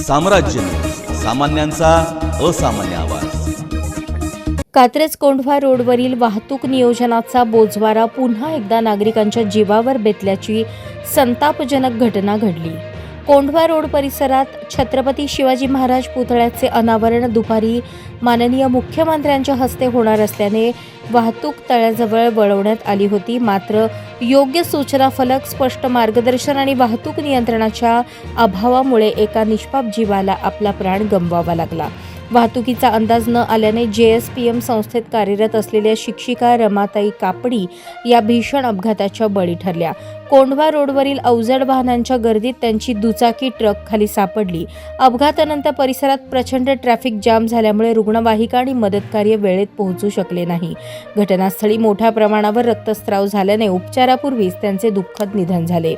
साम्राज्य न्यूज, सामान्यांचा असामान्य आवाज. कात्रज कोंढवा रोडवरील वाहतूक नियोजनाचा बोजवारा पुन्हा एकदा नागरिकांच्या जीवावर बेतल्याची संतापजनक घटना घडली. कोंढवा रोड परिसरात छत्रपती शिवाजी महाराज पुतळ्याचे अनावरण दुपारी माननीय मुख्यमंत्र्यांच्या हस्ते होणार असल्याने वाहतूक तळ्याजवळ वळवण्यात आली होती. मात्र योग्य सूचना फलक, स्पष्ट मार्गदर्शन आणि वाहतूक नियंत्रणाच्या अभावामुळे एका निष्पाप जीवाला आपला प्राण गमवावा लागला. वाहतुकीचा अंदाज न आल्याने JSPM संस्थेत कार्यरत असलेल्या शिक्षिका रमाताई कापडी या भीषण अपघाताच्या बळी ठरल्या. कोंढवा रोडवरील अवजड वाहनांच्या गर्दीत त्यांची दुचाकी ट्रक खाली सापडली. अपघातानंतर परिसरात प्रचंड ट्रॅफिक जाम झाल्यामुळे रुग्णवाहिका आणि मदतकार्य वेळेत पोहोचू शकले नाही. घटनास्थळी मोठ्या प्रमाणावर रक्तस्राव झाल्याने उपचारापूर्वीच त्यांचे दुःखद निधन झाले.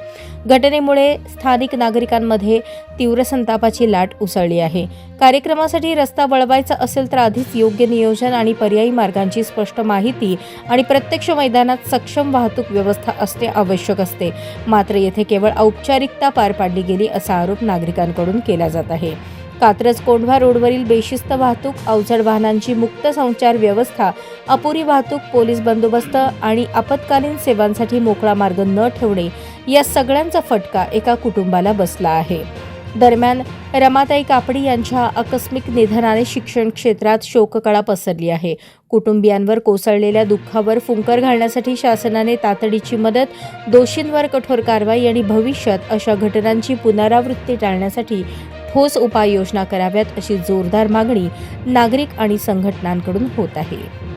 घटनेमुळे स्थानिक नागरिकांमध्ये तीव्र संतापाची लाट उसळली आहे. कार्यक्रमासाठी रस्ता वळवायचा असेल तर आधीच योग्य नियोजन आणि पर्यायी मार्गांची स्पष्ट माहिती आणि प्रत्यक्ष मैदानात सक्षम वाहतूक व्यवस्था असणे आवश्यक असते. मात्र येथे केवळ औपचारिकता पार पाडली गेली असा आरोप नागरिकांकडून केला जात आहे. कात्रज कोंढवा रोडवरील बेशिस्त वाहतूक, अवजड वाहनांची मुक्त संचार व्यवस्था, अपुरी वाहतूक, पोलीस बंदोबस्त आणि आपत्कालीन सेवांसाठी मोकळा मार्ग न ठेवणे या सगळ्यांचा फटका एका कुटुंबाला बसला आहे. दरम्यान रमाताई कापडी यांच्या आकस्मिक निधनाने शिक्षण क्षेत्रात शोककळा पसरली आहे. कुटुंबियांवर कोसळलेल्या दुःखावर फुंकर घालण्यासाठी शासनाने तातडीची मदत, दोषींवर कठोर कारवाई आणि भविष्यात अशा घटनांची पुनरावृत्ती टाळण्यासाठी ठोस उपाययोजना कराव्यात अशी जोरदार मागणी नागरिक आणि संघटनांकडून होत आहे.